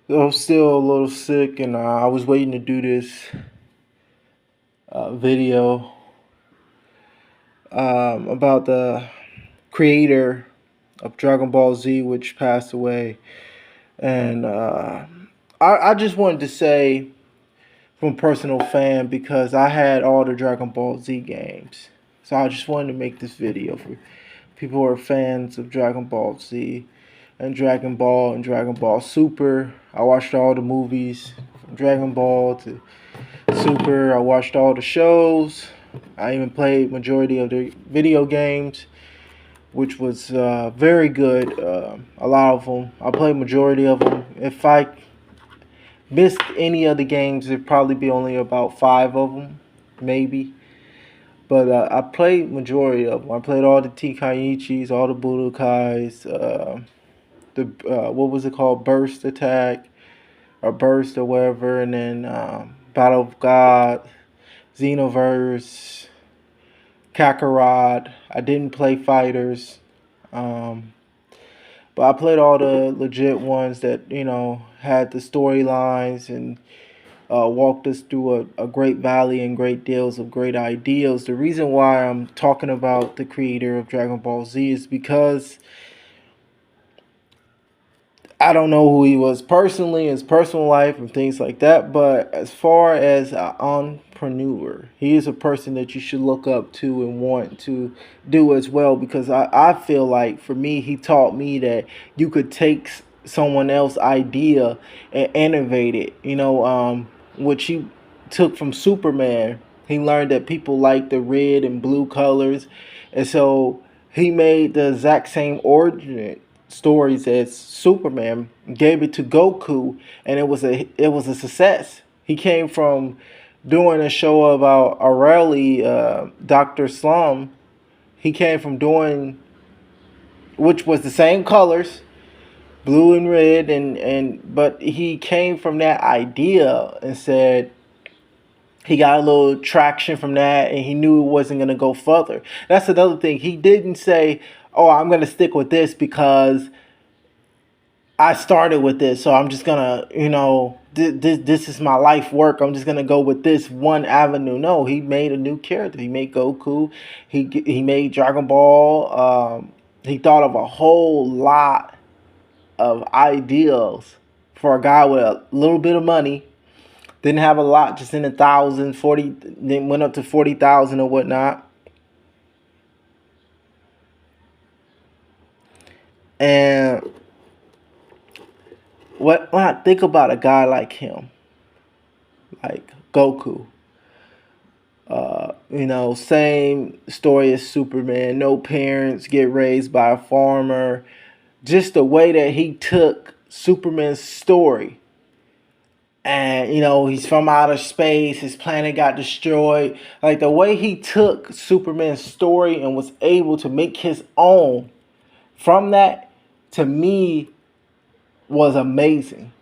I'm still a little sick, and I was waiting to do this video about the creator of Dragon Ball Z, which passed away. And I just wanted to say, from a personal fan, because I had all the Dragon Ball Z games. So I just wanted to make this video for people who are fans of Dragon Ball Z and Dragon Ball Super. I watched all the movies from Dragon Ball to Super. I watched all the shows. I even played majority of the video games, which was very good. A lot of them. I played majority of them. If I missed any of the games, it'd probably be only about 5 of them, maybe. But I played majority of them. I played all the Tenkaichis, all the Budokais, the what was it called, Burst Attack or Burst or whatever, and then Battle of God, Xenoverse, Kakarot. I didn't play Fighters, um, but I played all the legit ones that had the storylines and walked us through a great valley and great deals of great ideals. The reason why I'm talking about the creator of Dragon Ball Z is because I don't know who he was personally, his personal life and things like that. But as far as an entrepreneur, he is a person that you should look up to and want to do as well. Because I feel like for me, he taught me that you could take someone else's idea and innovate it. Which he took from Superman. He learned that people like the red and blue colors. And so he made the exact same origin stories as Superman, gave it to Goku, and it was a success. He came from doing a show about Aurelie, Doctor Slum. He came from doing, which was the same colors, blue and red, and but he came from that idea and said he got a little traction from that, and he knew it wasn't going to go further. That's another thing. He didn't say, "Oh, I'm going to stick with this because I started with this, so I'm just gonna, this is my life work. I'm just gonna go with this one avenue." No, he made a new character. He made Goku. He made Dragon Ball. He thought of a whole lot of ideals for a guy with a little bit of money. Didn't have a lot, just in the thousands, 40. Then went up to 40,000 or whatnot. And when I think about a guy like him, like Goku. Same story as Superman. No parents, get raised by a farmer. Just the way that he took Superman's story. And, he's from outer space. His planet got destroyed. Like the way he took Superman's story and was able to make his own from that, to me, was amazing.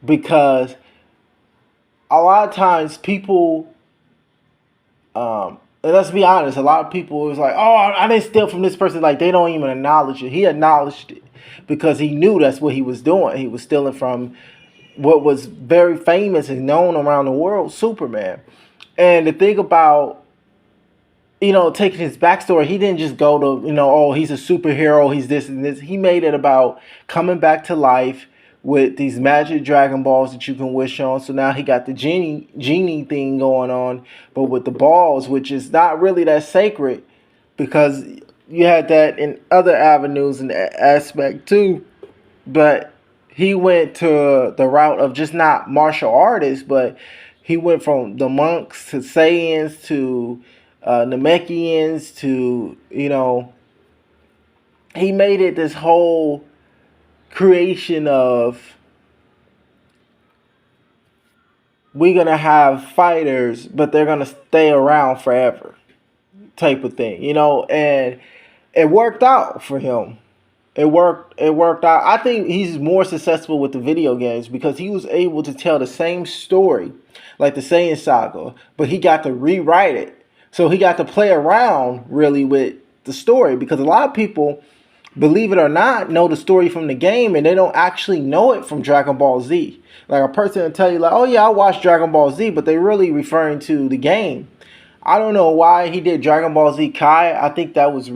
Because a lot of times people and let's be honest, a lot of people was like, "Oh, I didn't steal from this person." Like they don't even acknowledge it. He acknowledged it because he knew that's what he was doing. He was stealing from what was very famous and known around the world, Superman. And the thing about taking his backstory, he didn't just go to, oh, he's a superhero, he's this and this. He made it about coming back to life with these magic Dragon Balls that you can wish on. So now he got the genie thing going on, but with the balls, which is not really that sacred, because you had that in other avenues and aspect too. But he went to the route of just not martial artists, but he went from the monks to Saiyans to Namekians to, he made it this whole creation of, we're going to have fighters, but they're going to stay around forever type of thing, and it worked out for him. It worked out. I think he's more successful with the video games because he was able to tell the same story, like the Saiyan saga, but he got to rewrite it. So he got to play around really with the story, because a lot of people believe it or not, know the story from the game, and they don't actually know it from Dragon Ball Z. Like a person will tell you, like, "Oh yeah, I watched Dragon Ball Z," but they really referring to the game. I don't know why he did Dragon Ball Z Kai. I think that was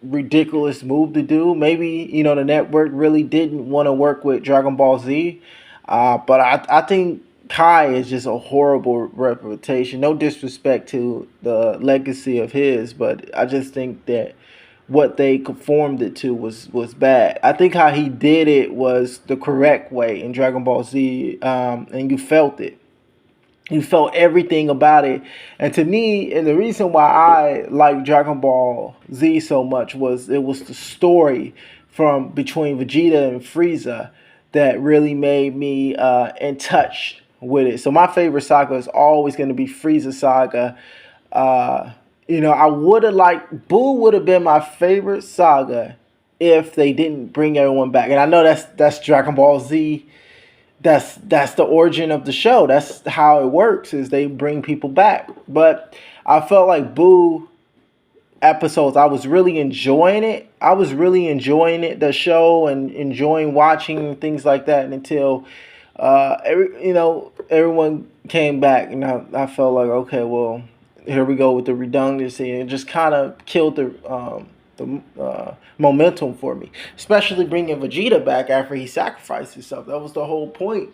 ridiculous move to do. Maybe the network really didn't want to work with Dragon Ball Z, but I think Kai is just a horrible reputation. No disrespect to the legacy of his, but I just think that what they conformed it to was bad. I think how he did it was the correct way in Dragon Ball Z, and you felt it. You felt everything about it. And to me, and the reason why I like Dragon Ball Z so much was it was the story from between Vegeta and Frieza that really made me in touch with it. So my favorite saga is always going to be Frieza saga. I would have liked Boo would have been my favorite saga if they didn't bring everyone back. And I know that's Dragon Ball Z. That's the origin of the show. That's how it works, is they bring people back. But I felt like Boo episodes, I was really enjoying it. I was really enjoying it, the show, and enjoying watching things like that, and until everyone came back, and I felt like, okay, well, here we go with the redundancy, and it just kind of killed the momentum for me, especially bringing Vegeta back after he sacrificed himself. That was the whole point.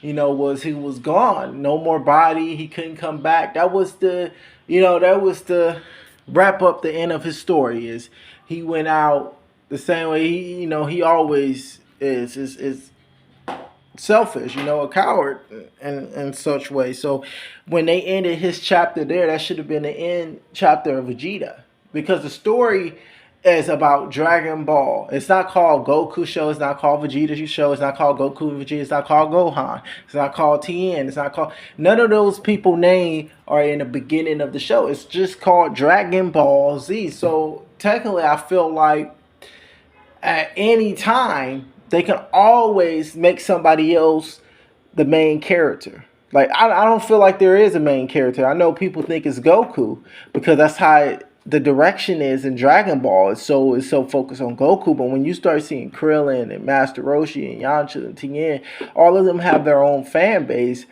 Was he was gone, no more body, he couldn't come back. That was the wrap up the end of his story. Is he went out the same way he always is selfish, a coward in such way. So when they ended his chapter there, that should have been the end chapter of Vegeta, because the story is about Dragon Ball. It's not called Goku show. It's not called Vegeta show. It's not called Goku and Vegeta. It's not called Gohan. It's not called Tien. It's not called... None of those people named are in the beginning of the show. It's just called Dragon Ball Z. So technically, I feel like at any time, they can always make somebody else the main character. Like, I don't feel like there is a main character. I know people think it's Goku because that's how the direction is in Dragon Ball. It's so focused on Goku. But when you start seeing Krillin and Master Roshi and Yamcha and Tien, all of them have their own fan base.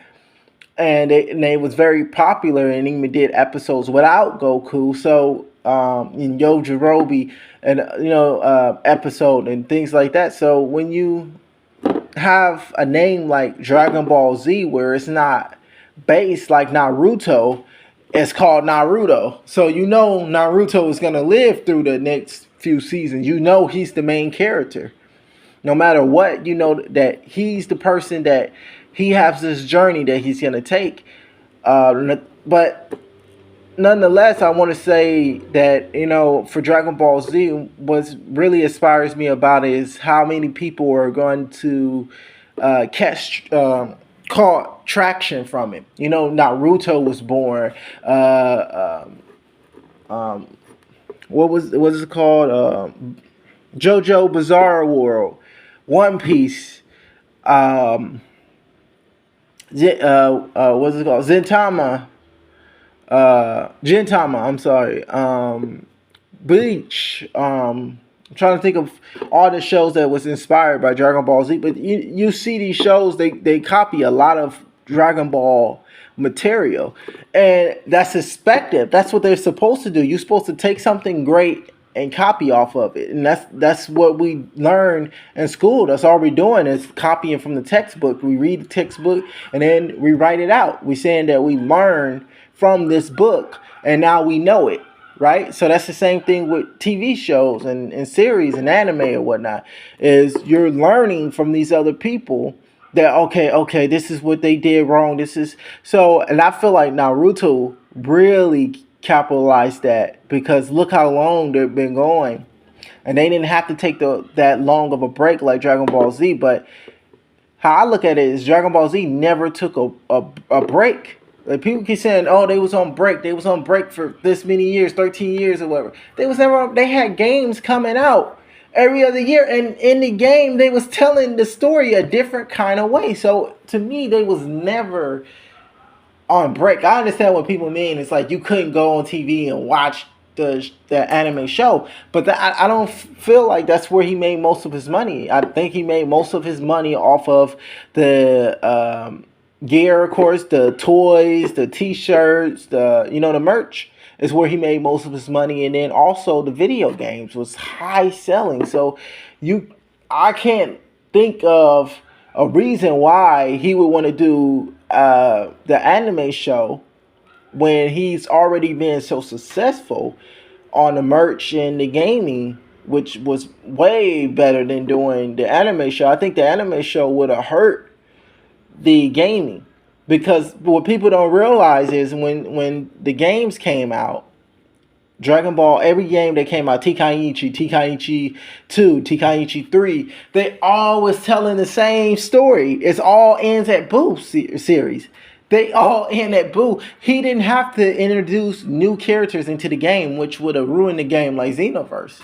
And they was very popular, and even did episodes without Goku. So in Yajirobe and episode and things like that. So when you have a name like Dragon Ball Z, where it's not based like Naruto, it's called Naruto. So Naruto is gonna live through the next few seasons. He's the main character. No matter what, that he's the person that he has this journey that he's gonna take. But nonetheless, I want to say that for Dragon Ball Z, what really inspires me about it is how many people are going to caught traction from it. Naruto was born. What was it called? JoJo Bizarre World, One Piece. What's it called? Gintama, I'm sorry. Bleach. I'm trying to think of all the shows that was inspired by Dragon Ball Z. But you see these shows, they copy a lot of Dragon Ball material. And that's expected. That's what they're supposed to do. You're supposed to take something great and copy off of it. And that's what we learn in school. That's all we're doing is copying from the textbook. We read the textbook and then we write it out. We're saying that we learn from this book and now we know it, right? So that's the same thing with TV shows and series and anime or whatnot, is you're learning from these other people that, okay, this is what they did wrong. And I feel like Naruto really capitalized that, because look how long they've been going, and they didn't have to take that long of a break like Dragon Ball Z. But how I look at it is Dragon Ball Z never took a break. Like, people keep saying, oh, they was on break. They was on break for this many years, 13 years or whatever. They had games coming out every other year, and in the game they was telling the story a different kind of way. So to me, they was never on break. I understand what people mean. It's like you couldn't go on TV and watch the anime show. But I don't feel like that's where he made most of his money. I think he made most of his money off of the gear, of course, the toys, the T-shirts, the merch is where he made most of his money, and then also the video games was high selling. So I can't think of a reason why he would want to do the anime show when he's already been so successful on the merch and the gaming, which was way better than doing the anime show. I think the anime show would have hurt the gaming, because what people don't realize is when the games came out, Dragon Ball, every game that came out, Tenkaichi 2, Tenkaichi 3, they all was telling the same story. It's all ends at Boo series. They all end at Boo. He didn't have to introduce new characters into the game, which would have ruined the game, like Xenoverse.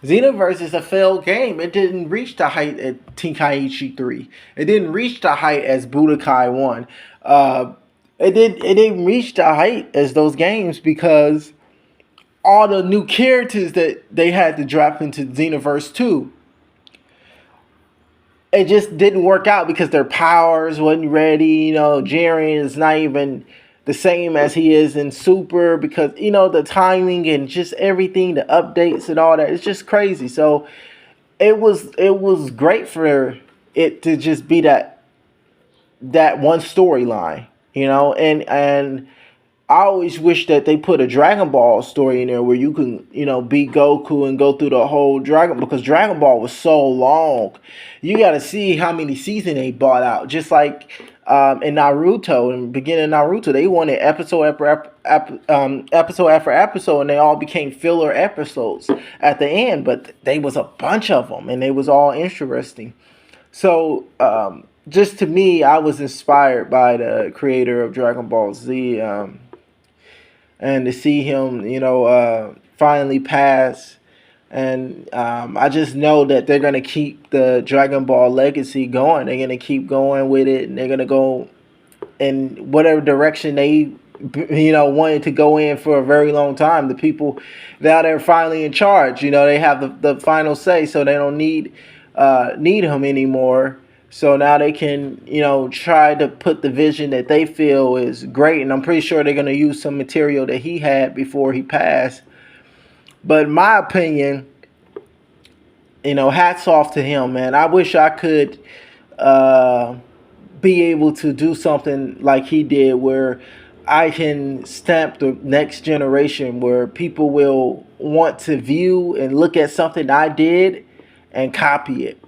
Xenoverse is a failed game. It didn't reach the height at Tenkaichi 3. It didn't reach the height as Budokai 1. It didn't reach the height as those games because all the new characters that they had to drop into Xenoverse 2, it just didn't work out because their powers wasn't ready. Jiren is not even the same as he is in Super, because the timing and just everything, the updates and all that, it's just crazy. So it was great for it to just be that one storyline, and I always wish that they put a Dragon Ball story in there where you can, be Goku and go through the whole because Dragon Ball was so long. You got to see how many seasons they bought out. Just like in Naruto, in the beginning of Naruto, they wanted episode after episode, and they all became filler episodes at the end. But they was a bunch of them, and they was all interesting. So just to me, I was inspired by the creator of Dragon Ball Z. And to see him, finally pass. And I just know that they're going to keep the Dragon Ball legacy going. They're going to keep going with it. And they're going to go in whatever direction they, wanted to go in for a very long time. The people now they're finally in charge. They have the final say, so they don't need him anymore. So now they can, try to put the vision that they feel is great. And I'm pretty sure they're going to use some material that he had before he passed. But in my opinion, hats off to him, man. I wish I could be able to do something like he did, where I can stamp the next generation, where people will want to view and look at something I did and copy it.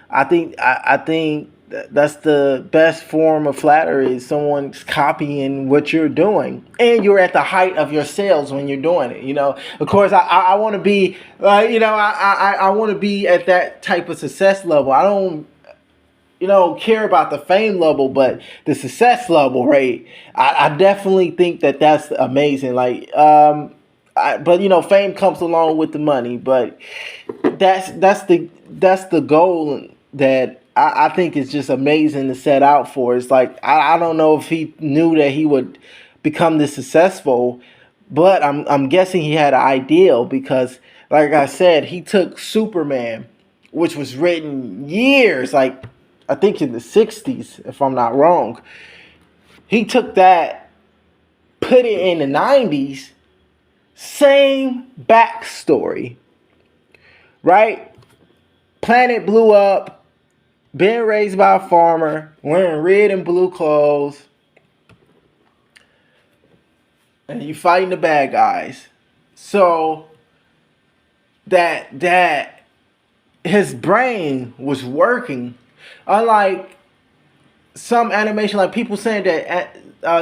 I think that's the best form of flattery, is someone's copying what you're doing, and you're at the height of your sales when you're doing it. Of course, I want to be, I want to be at that type of success level. I don't, care about the fame level, but the success level, right? I definitely think that that's amazing. But fame comes along with the money, but that's the goal that I think is just amazing to set out for. It's like, I don't know if he knew that he would become this successful, but I'm guessing he had an ideal, because like I said, he took Superman, which was written years, I think in the 60s, if I'm not wrong. He took that, put it in the 90s, same backstory, right? Planet blew up, being raised by a farmer, wearing red and blue clothes, and you fighting the bad guys. So that his brain was working, unlike some animation, like people saying that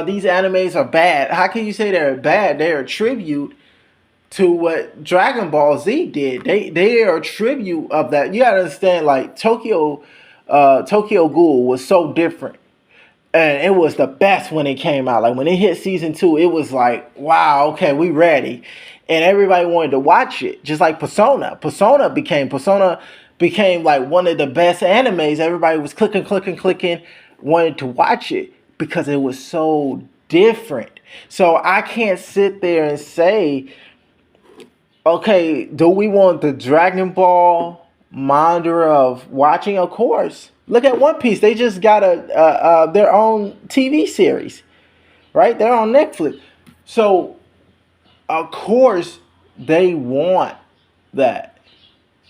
these animes are bad. How can you say they're bad? They're a tribute to what Dragon Ball Z did. They are a tribute of that. You gotta understand, like Tokyo Ghoul was so different, and it was the best when it came out. Like when it hit season 2, it was like, wow, okay, we ready, and everybody wanted to watch it. Just like Persona became like one of the best animes. Everybody was clicking, wanted to watch it because it was so different. So I can't sit there and say Okay, do we want the Dragon Ball mantra of watching? Of course. Look at One Piece. They just got their own TV series, right? They're on Netflix. So of course they want that.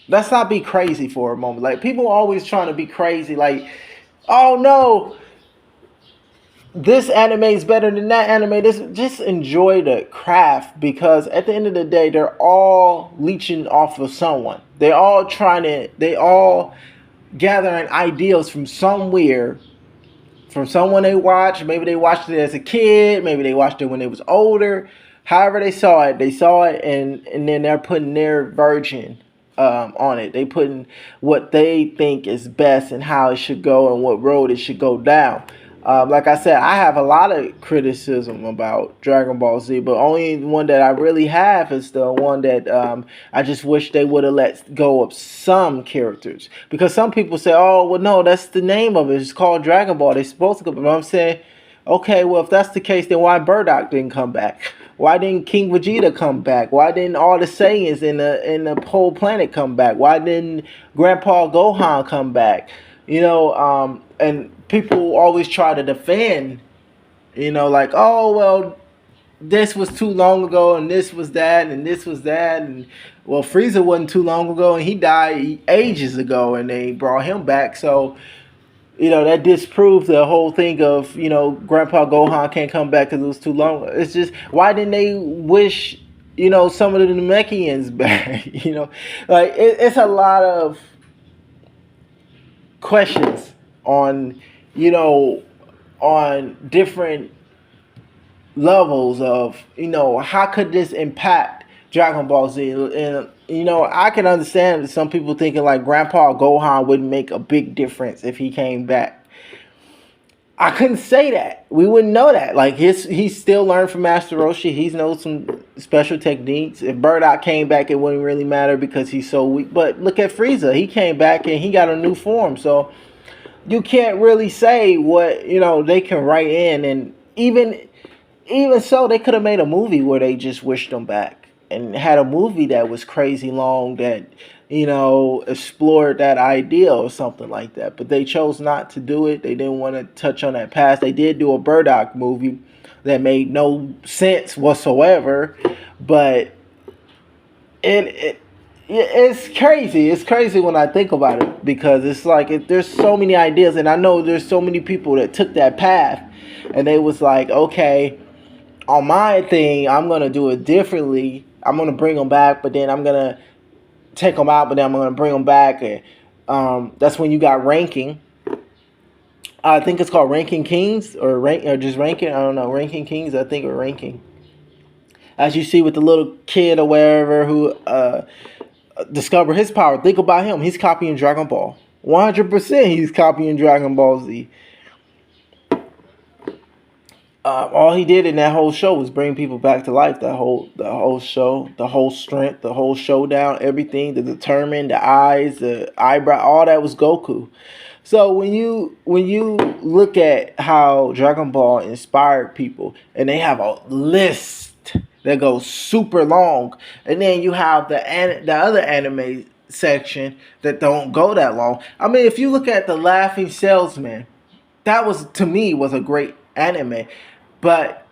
Let's not be crazy for a moment. Like people are always trying to be crazy. Like, oh no, this anime is better than that anime. This just enjoy the craft because at the end of the day, they're all leeching off of someone. They all gathering ideals from somewhere, from someone they watched. Maybe they watched it as a kid. Maybe they watched it when they was older. However they saw it, and then they're putting their version on it. They putting what they think is best and how it should go and what road it should go down. Like I said, I have a lot of criticism about Dragon Ball Z, but only one that I really have is the one that I just wish they would have let go of some characters. Because some people say, oh, well, no, that's the name of it. It's called Dragon Ball. They're supposed to go. But I'm saying, okay, well, if that's the case, then why Burdock didn't come back? Why didn't King Vegeta come back? Why didn't all the Saiyans in the whole planet come back? Why didn't Grandpa Gohan come back? And people always try to defend, like, oh, well, this was too long ago, and this was that, and this was that, and well, Frieza wasn't too long ago, and he died ages ago, and they brought him back. So, that disproves the whole thing of, Grandpa Gohan can't come back because it was too long. It's just, why didn't they wish, some of the Namekians back? Like, it's a lot of questions on, on different levels of, how could this impact Dragon Ball Z? And, I can understand some people thinking like Grandpa Gohan wouldn't make a big difference if he came back. I couldn't say that. We wouldn't know that. Like he's still learned from Master Roshi. He's knows some special techniques. If Burdock came back, it wouldn't really matter because he's so weak. But look at Frieza. He came back and he got a new form. So you can't really say what they can write in. And even so, they could have made a movie where they just wished them back and had a movie that was crazy long that explored that idea or something like that. But they chose not to do it. They didn't want to touch on that past. They did do a Burdock movie that made no sense whatsoever. But it's crazy. It's crazy when I think about it because it's like there's so many ideas, and I know there's so many people that took that path, and they was like, okay, on my thing, I'm gonna do it differently. I'm gonna bring them back, but then I'm gonna take them out, but then I'm going to bring them back. And that's when you got ranking. I think it's called Ranking Kings or just Ranking. I don't know. Ranking Kings, I think, or Ranking. As you see with the little kid or wherever who discovered his power. Think about him. He's copying Dragon Ball. 100% he's copying Dragon Ball Z. All he did in that whole show was bring people back to life. The whole show, the whole strength, the whole showdown, everything, the determined, the eyes, the eyebrow, all that was Goku. So when you look at how Dragon Ball inspired people, and they have a list that goes super long, and then you have the other anime section that don't go that long. I mean, if you look at The Laughing Salesman, that was, to me, was a great anime. But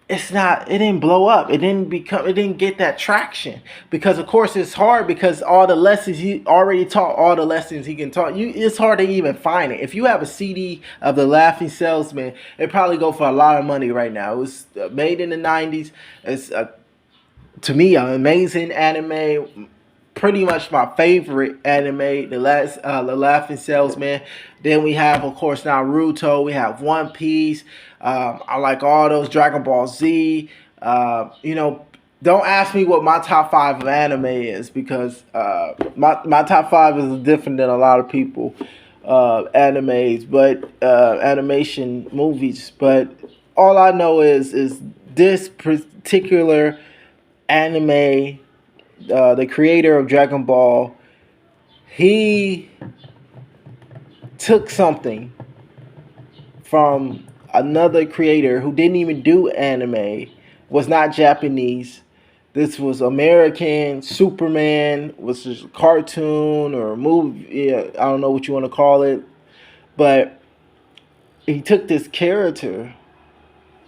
it didn't blow up. It didn't get that traction. Because of course it's hard because all the lessons he already taught, all the lessons he can taught, it's hard to even find it. If you have a CD of The Laughing Salesman, it probably go for a lot of money right now. It was made in the 90s. It's to me an amazing anime. Pretty much my favorite anime, the Laughing Salesman. Then we have, of course, Naruto. We have One Piece. I like all those Dragon Ball Z. Don't ask me what my top 5 of anime is because my top 5 is different than a lot of people animes, but animation movies. But all I know is this particular anime. The creator of Dragon Ball, he took something from another creator who didn't even do anime, was not Japanese, This was American. Superman was just a cartoon or a movie. Yeah, I don't know what you want to call it, but he took this character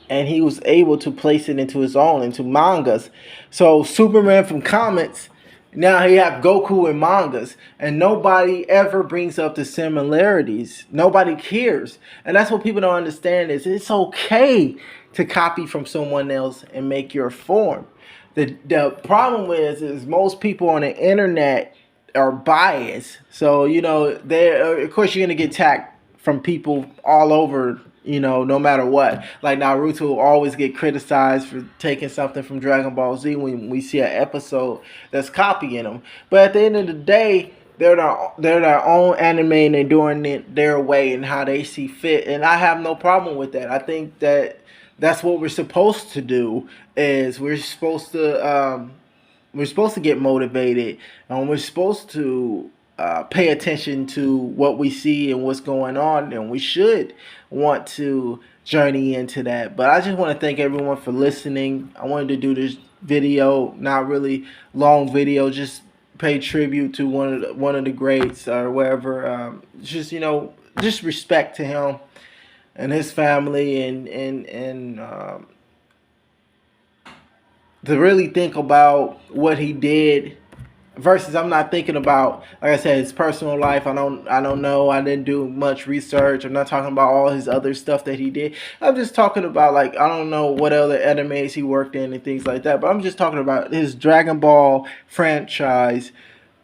and he was able to place it into his own, into mangas. So Superman from comics, now he have Goku in mangas, and nobody ever brings up the similarities. Nobody cares, and that's what people don't understand. Is it's okay to copy from someone else and make your form. The problem is most people on the internet are biased. So they of course you're gonna get attacked from people all over. No matter what. Like Naruto will always get criticized for taking something from Dragon Ball Z when we see an episode that's copying them. But at the end of the day, they're their own anime and they're doing it their way and how they see fit. And I have no problem with that. I think that that's what we're supposed to do. Is we're supposed to get motivated, and we're supposed to pay attention to what we see and what's going on, and we should want to journey into that. But I just want to thank everyone for listening. I wanted to do this video, not really long video, just pay tribute to one of the greats or whatever. Just respect to him and his family, and to really think about what he did versus I'm not thinking about, like I said, his personal life. I don't know. I didn't do much research. I'm not talking about all his other stuff that he did. I'm just talking about, like, I don't know what other animes he worked in and things like that, but I'm just talking about his Dragon Ball franchise.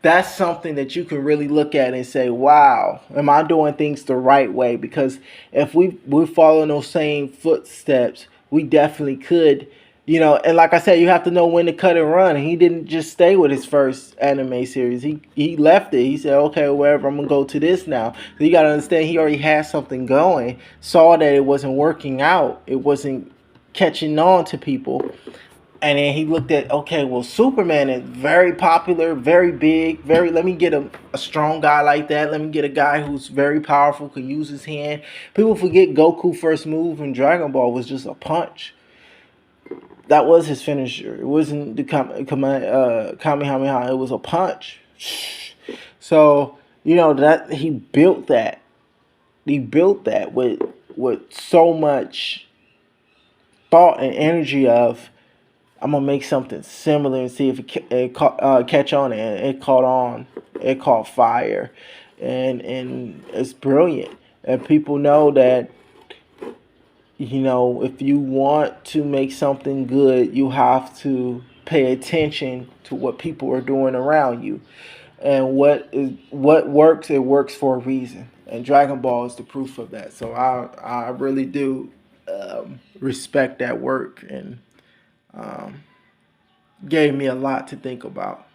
That's something that you can really look at and say, wow, am I doing things the right way? Because if we're following those same footsteps, we definitely could. And like I said, you have to know when to cut and run. He didn't just stay with his first anime series. He left it. He said, okay, wherever, I'm gonna go to this now. So you gotta understand, he already had something going. Saw that it wasn't working out. It wasn't catching on to people. And then he looked at, okay, well, Superman is very popular, very big, let me get a strong guy like that. Let me get a guy who's very powerful, can use his hand. People forget Goku first move in Dragon Ball was just a punch. That was his finisher. It wasn't the Kamehameha. It was a punch. So that he built that. He built that with so much thought and energy of, I'm gonna make something similar and see if it catch on. And it caught on. It caught fire, and it's brilliant. And people know that if you want to make something good, you have to pay attention to what people are doing around you. And what works, it works for a reason. And Dragon Ball is the proof of that. So I really do respect that work, and gave me a lot to think about.